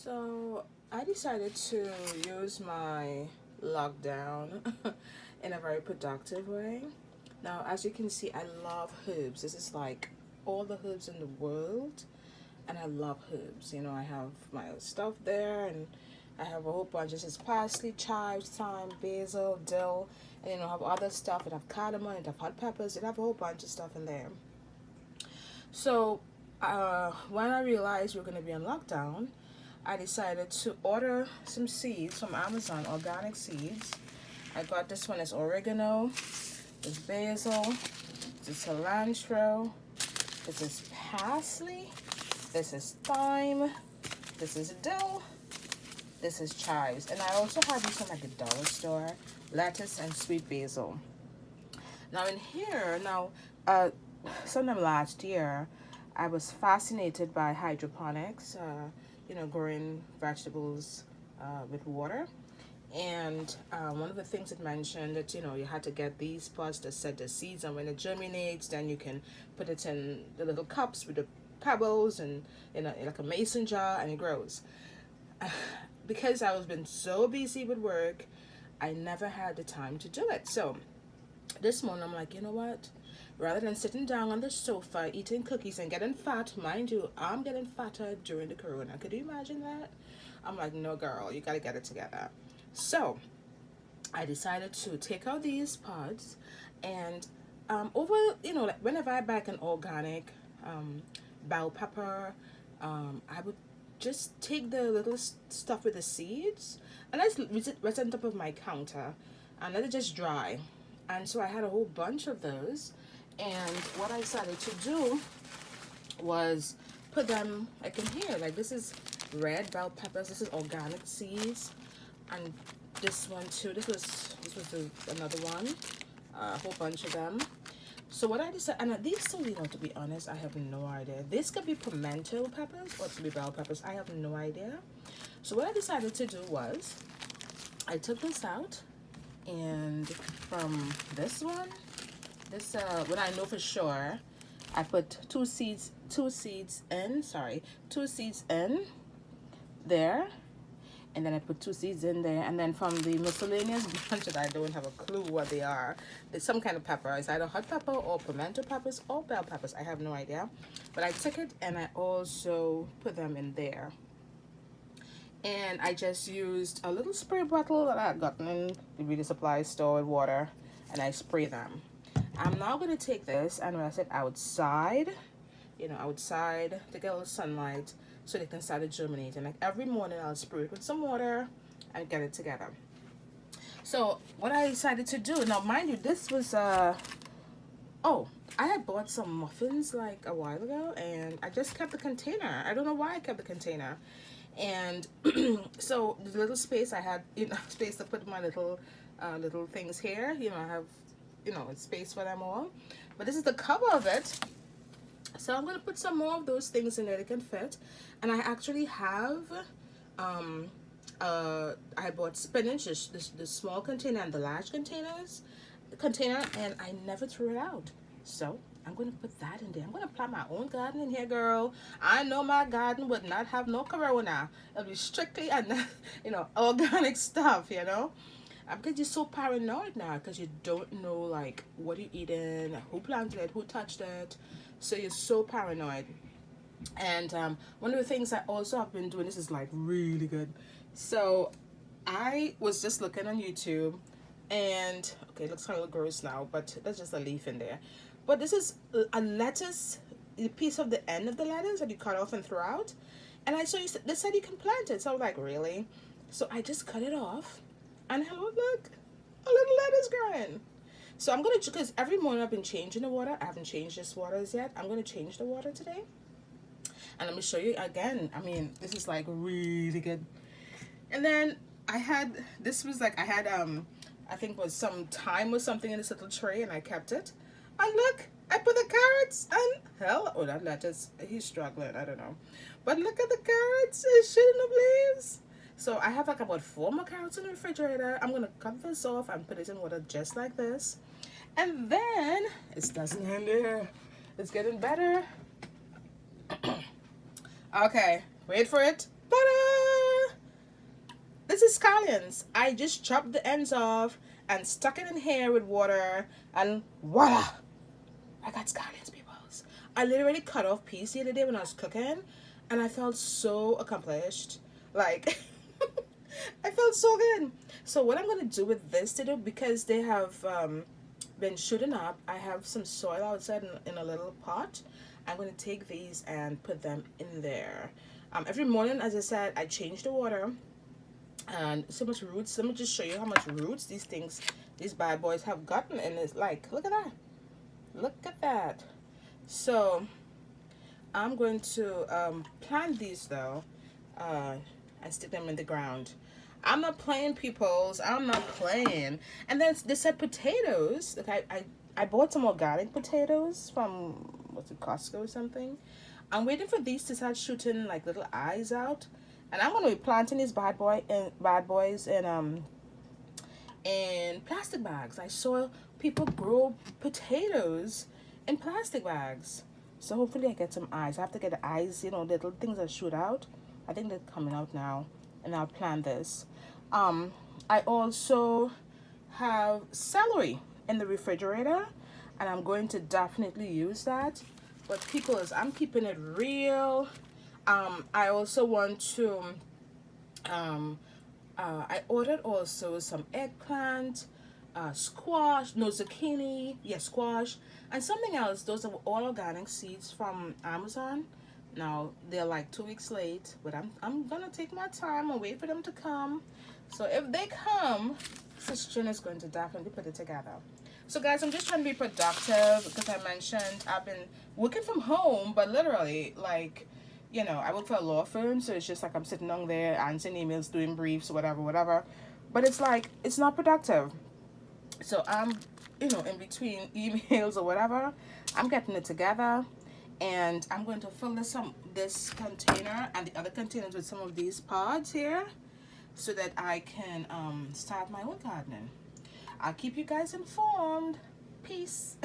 So I decided to use my lockdown in a very productive way. Now, as you can see, I love herbs. This is like all the herbs in the world, and I love herbs. You know, I have my stuff there, and I have a whole bunch. This is parsley, chives, thyme, basil, dill, and I have other stuff. It have cardamom, it have hot peppers, it have a whole bunch of stuff in there. So, when I realized we are going to be on lockdown, I decided to order some seeds from Amazon, organic seeds. I got this one is oregano, this basil, this is cilantro, this is parsley, this is thyme, this is dill, this is chives. And I also have this from like a dollar store, lettuce and sweet basil. Now in here, sometime last year, I was fascinated by hydroponics, growing vegetables with water. And one of the things it mentioned that, you had to get these pots to set the seeds, and when it germinates, then you can put it in the little cups with the pebbles and in like a mason jar, and it grows. Because I was been so busy with work, I never had the time to do it. So this morning I'm like, you know what? Rather than sitting down on the sofa eating cookies and getting fat, mind you, I'm getting fatter during the corona. Could you imagine that? I'm like, no, girl, you gotta get it together. So I decided to take out these pods and like whenever I buy like an organic bell pepper, I would just take the little stuff with the seeds and I just rest on top of my counter and let it just dry. And so I had a whole bunch of those. And what I decided to do was put them like in here. Like this is red bell peppers. This is organic seeds, and this one too. This was another one. A whole bunch of them. So what I decided, and these two, to be honest, I have no idea. This could be pimento peppers or it could be bell peppers. I have no idea. So what I decided to do was, I took this out, and from this one. When I know for sure, I put two seeds in there, and then I put two seeds in there, and then from the miscellaneous bunch that I don't have a clue what they are, it's some kind of pepper. It's either hot pepper or pimento peppers or bell peppers. I have no idea, but I took it and I also put them in there. And I just used a little spray bottle that I had gotten in the beauty supply store with water, and I spray them. I'm now going to take this and rest it outside, outside to get a little sunlight so they can start to germinate. And like every morning I'll spray it with some water and get it together. So what I decided to do, now mind you, this was, I had bought some muffins like a while ago and I just kept the container. I don't know why I kept the container. And so the little space I had, space to put my little things here, I have space for them all, but this is the cover of it, so I'm going to put some more of those things in there that can fit. And I actually have I bought spinach, the small container and the large container, and I never threw it out, so I'm going to put that in there. I'm going to plant my own garden in here, girl. I know my garden would not have no corona. It'll be strictly organic stuff, because you're so paranoid now because you don't know like what you're eating, who planted it, who touched it, so you're so paranoid. And one of the things I also have been doing, this is like really good. So I was just looking on YouTube, and okay, it looks kind of gross now, but there's just a leaf in there. But this is a lettuce, a piece of the end of the lettuce that you cut off and throw out. And I saw they said you can plant it, so I was like, really? So I just cut it off. And hello, look, a little lettuce growing. So I'm going to, because every morning I've been changing the water. I haven't changed this water as yet. I'm going to change the water today. And let me show you again. I mean, this is like really good. And then I had I think was some thyme or something in this little tray, and I kept it. And look, I put the carrots and that lettuce, he's struggling, I don't know. But look at the carrots, it's shooting up leaves. So I have like about 4 more carrots in the refrigerator. I'm going to cut this off and put it in water just like this. And then, it doesn't end there. It's getting better. Okay, wait for it. Ta-da! This is scallions. I just chopped the ends off and stuck it in here with water, and voila! I got scallions, peoples. I literally cut off piece the other day when I was cooking, and I felt so accomplished. Like, I felt so good. So what I'm gonna do with this today, because they have been shooting up, I have some soil outside in a little pot. I'm gonna take these and put them in there. Every morning, as I said, I change the water, and so much roots. Let me just show you how much roots these bad boys have gotten. And it's like, look at that, look at that. So I'm going to plant these though, and stick them in the ground. I'm not playing, peoples. I'm not playing. And then they said potatoes. Like I bought some organic potatoes from, what's it, Costco or something. I'm waiting for these to start shooting like little eyes out, and I'm gonna be planting these bad boys in plastic bags. I saw people grow potatoes in plastic bags. So hopefully I get some eyes. I have to get the eyes, you know, little things that shoot out. I think they're coming out now, and I'll plant this. I also have celery in the refrigerator, and I'm going to definitely use that. But because I'm keeping it real, I also want to, I ordered also some eggplant, squash, no, zucchini, yes, squash, and something else. Those are all organic seeds from Amazon. Now they're like 2 weeks late, but I'm gonna take my time and wait for them to come. So if they come, Sister is going to definitely put it together. So guys, I'm just trying to be productive because I mentioned I've been working from home, but literally, like, you know, I work for a law firm, so it's just like I'm sitting on there answering emails, doing briefs, whatever. But it's like, it's not productive. So I'm, you know, in between emails or whatever, I'm getting it together, and I'm going to fill this container and the other containers with some of these pods here, so that I can start my own gardening. I'll keep you guys informed. Peace.